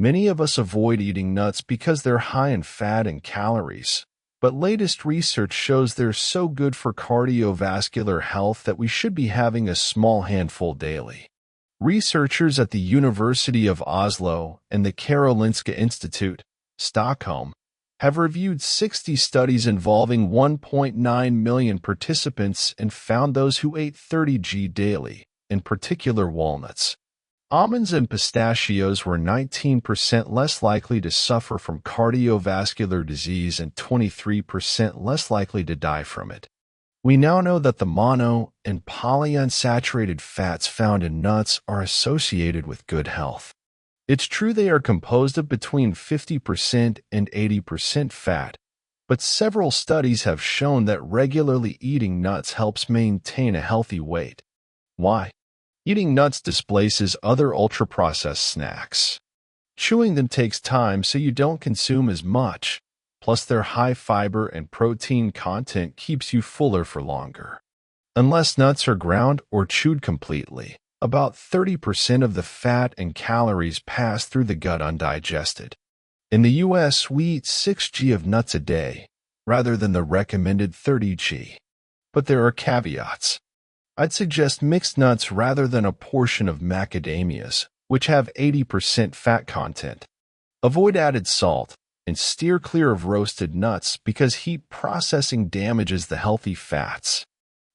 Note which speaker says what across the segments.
Speaker 1: Many of us avoid eating nuts because they're high in fat and calories. But latest research shows they're so good for cardiovascular health that we should be having a small handful daily. Researchers at the University of Oslo and the Karolinska Institute, Stockholm, have reviewed 60 studies involving 1.9 million participants and found those who ate 30 g daily, in particular walnuts, almonds, and pistachios, were 19% less likely to suffer from cardiovascular disease and 23% less likely to die from it. We now know that the mono and polyunsaturated fats found in nuts are associated with good health. It's true they are composed of between 50% and 80% fat, but several studies have shown that regularly eating nuts helps maintain a healthy weight. Why? Eating nuts displaces other ultra-processed snacks. Chewing them takes time, so you don't consume as much. Plus, their high fiber and protein content keeps you fuller for longer. Unless nuts are ground or chewed completely, about 30% of the fat and calories pass through the gut undigested. In the US, we eat 6 g of nuts a day, rather than the recommended 30 g. But there are caveats. I'd suggest mixed nuts rather than a portion of macadamias, which have 80% fat content. Avoid added salt, and steer clear of roasted nuts because heat processing damages the healthy fats.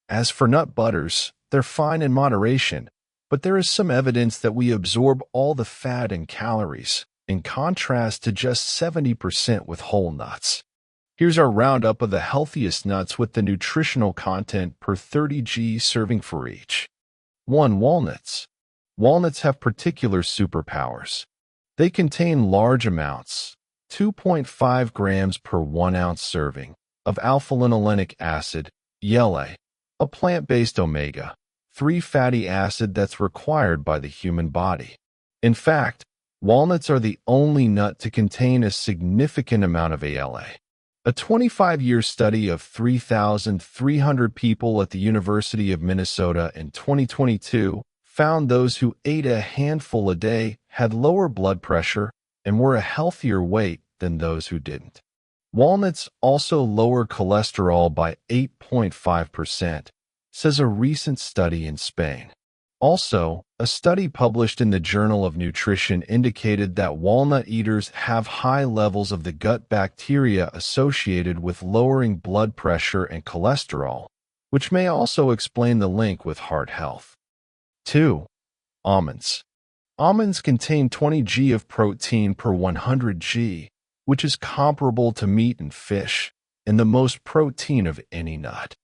Speaker 1: As for nut butters, they're fine in moderation, but there is some evidence that we absorb all the fat and calories, in contrast to just 70% with whole nuts. Here's our roundup of the healthiest nuts with the nutritional content per 30 g serving for each. 1. Walnuts. Walnuts have particular superpowers. They contain large amounts, 2.5 grams per 1 ounce serving, of alpha-linolenic acid, ELA, a plant-based omega-3 fatty acid that's required by the human body. In fact, walnuts are the only nut to contain a significant amount of ALA. A 25-year study of 3,300 people at the University of Minnesota in 2022 found those who ate a handful a day had lower blood pressure and were a healthier weight than those who didn't. Walnuts also lower cholesterol by 8.5%, says a recent study in Spain. Also, a study published in the Journal of Nutrition indicated that walnut eaters have high levels of the gut bacteria associated with lowering blood pressure and cholesterol, which may also explain the link with heart health. 2. Almonds. Almonds contain 20 g of protein per 100 g, which is comparable to meat and fish, and the most protein of any nut.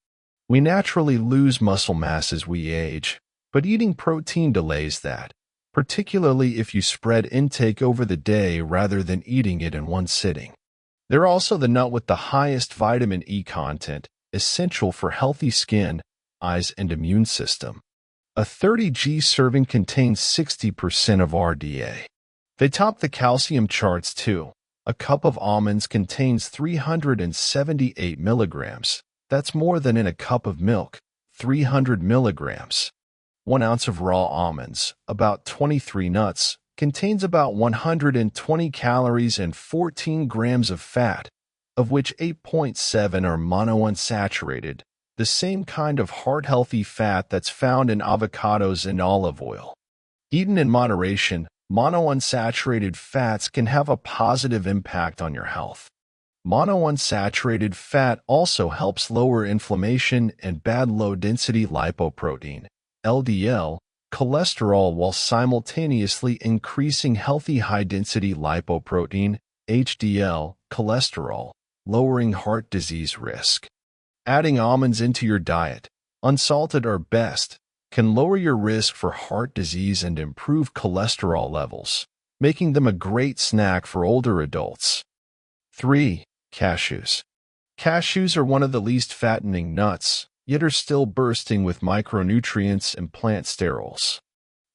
Speaker 1: We naturally lose muscle mass as we age, but eating protein delays that, particularly if you spread intake over the day rather than eating it in one sitting. They're also the nut with the highest vitamin E content, essential for healthy skin, eyes, and immune system. A 30 g serving contains 60% of RDA. They top the calcium charts too. A cup of almonds contains 378 milligrams. That's more than in a cup of milk, 300 milligrams. 1 ounce of raw almonds, about 23 nuts, contains about 120 calories and 14 grams of fat, of which 8.7 are monounsaturated, the same kind of heart-healthy fat that's found in avocados and olive oil. Eaten in moderation, monounsaturated fats can have a positive impact on your health. Monounsaturated fat also helps lower inflammation and bad low-density lipoprotein, LDL, cholesterol while simultaneously increasing healthy high-density lipoprotein, HDL, cholesterol, lowering heart disease risk. Adding almonds into your diet, unsalted or best, can lower your risk for heart disease and improve cholesterol levels, making them a great snack for older adults. 3. Cashews. Cashews are one of the least fattening nuts, yet are still bursting with micronutrients and plant sterols.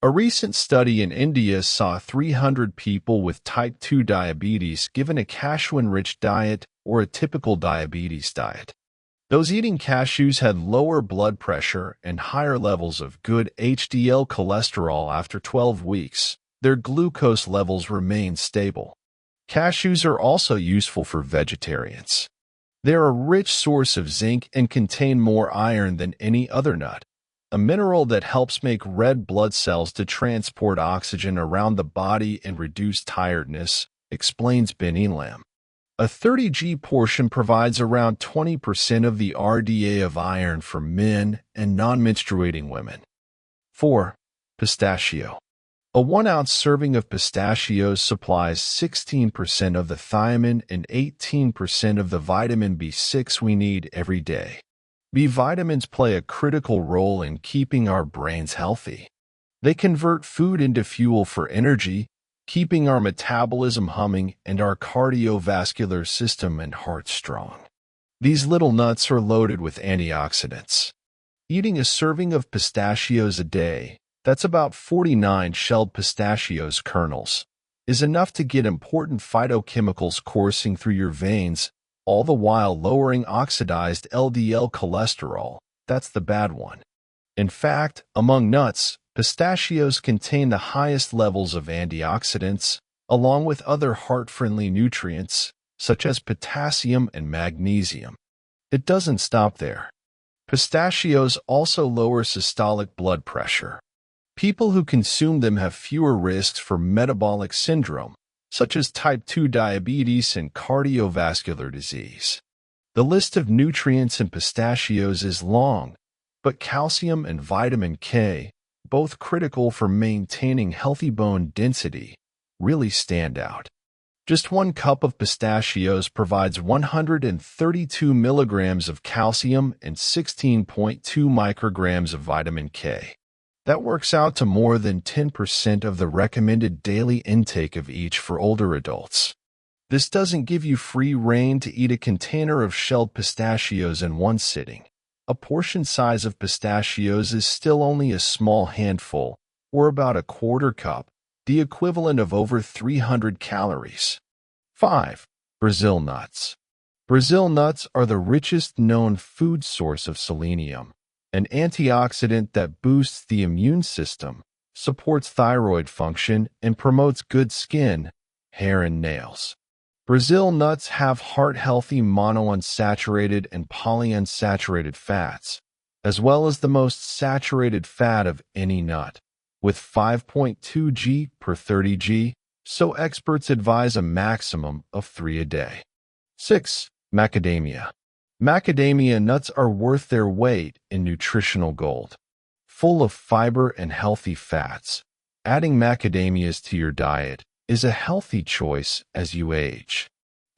Speaker 1: A recent study in India saw 300 people with type 2 diabetes given a cashew-enriched diet or a typical diabetes diet. Those eating cashews had lower blood pressure and higher levels of good HDL cholesterol after 12 weeks, their glucose levels remain stable. Cashews are also useful for vegetarians. They're a rich source of zinc and contain more iron than any other nut, a mineral that helps make red blood cells to transport oxygen around the body and reduce tiredness, explains Ben Elam. A 30g portion provides around 20% of the RDA of iron for men and non-menstruating women. 4. Pistachio. A 1-ounce serving of pistachios supplies 16% of the thiamine and 18% of the vitamin B6 we need every day. B vitamins play a critical role in keeping our brains healthy. They convert food into fuel for energy, keeping our metabolism humming and our cardiovascular system and heart strong. These little nuts are loaded with antioxidants. Eating a serving of pistachios a day, that's about 49 shelled pistachios kernels, is enough to get important phytochemicals coursing through your veins, all the while lowering oxidized LDL cholesterol. That's the bad one. In fact, among nuts, pistachios contain the highest levels of antioxidants, along with other heart-friendly nutrients, such as potassium and magnesium. It doesn't stop there. Pistachios also lower systolic blood pressure. People who consume them have fewer risks for metabolic syndrome, such as type 2 diabetes and cardiovascular disease. The list of nutrients in pistachios is long, but calcium and vitamin K, both critical for maintaining healthy bone density, really stand out. Just 1 cup of pistachios provides 132 milligrams of calcium and 16.2 micrograms of vitamin K. That works out to more than 10% of the recommended daily intake of each for older adults. This doesn't give you free rein to eat a container of shelled pistachios in one sitting. A portion size of pistachios is still only a small handful, or about 1/4 cup, the equivalent of over 300 calories. 5. Brazil nuts. Brazil nuts are the richest known food source of selenium, an antioxidant that boosts the immune system, supports thyroid function, and promotes good skin, hair, and nails. Brazil nuts have heart-healthy monounsaturated and polyunsaturated fats, as well as the most saturated fat of any nut, with 5.2 g per 30 g, so experts advise a maximum of 3 a day. 6. Macadamia. Macadamia nuts are worth their weight in nutritional gold. Full of fiber and healthy fats, adding macadamias to your diet is a healthy choice as you age.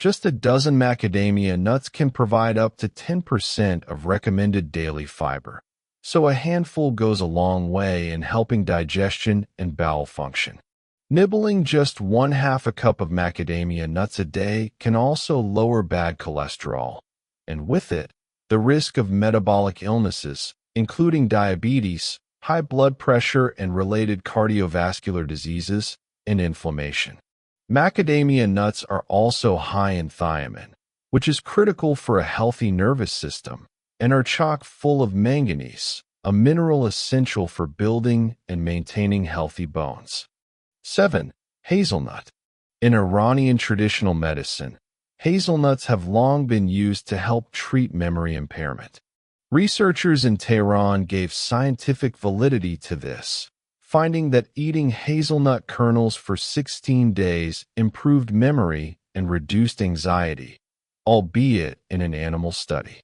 Speaker 1: Just a dozen macadamia nuts can provide up to 10% of recommended daily fiber, so a handful goes a long way in helping digestion and bowel function. Nibbling just 1/2 cup of macadamia nuts a day can also lower bad cholesterol, and with it, the risk of metabolic illnesses, including diabetes, high blood pressure, and related cardiovascular diseases, and inflammation. Macadamia nuts are also high in thiamine, which is critical for a healthy nervous system, and are chock full of manganese, a mineral essential for building and maintaining healthy bones. 7. Hazelnut. In Iranian traditional medicine, hazelnuts have long been used to help treat memory impairment. Researchers in Tehran gave scientific validity to this, finding that eating hazelnut kernels for 16 days improved memory and reduced anxiety, albeit in an animal study.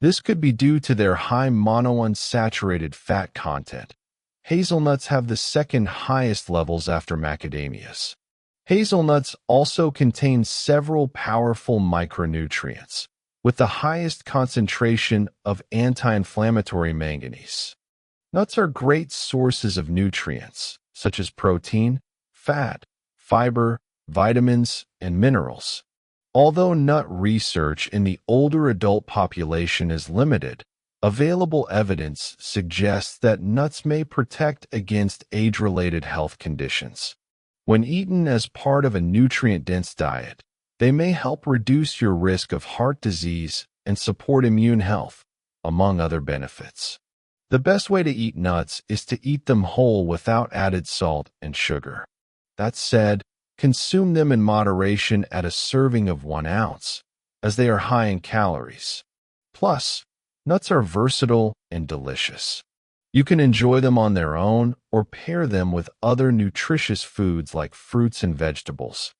Speaker 1: This could be due to their high monounsaturated fat content. Hazelnuts have the second highest levels after macadamias. Hazelnuts also contain several powerful micronutrients, with the highest concentration of anti-inflammatory manganese. Nuts are great sources of nutrients, such as protein, fat, fiber, vitamins, and minerals. Although nut research in the older adult population is limited, available evidence suggests that nuts may protect against age-related health conditions. When eaten as part of a nutrient-dense diet, they may help reduce your risk of heart disease and support immune health, among other benefits. The best way to eat nuts is to eat them whole without added salt and sugar. That said, consume them in moderation at a serving of 1 ounce, as they are high in calories. Plus, nuts are versatile and delicious. You can enjoy them on their own or pair them with other nutritious foods like fruits and vegetables.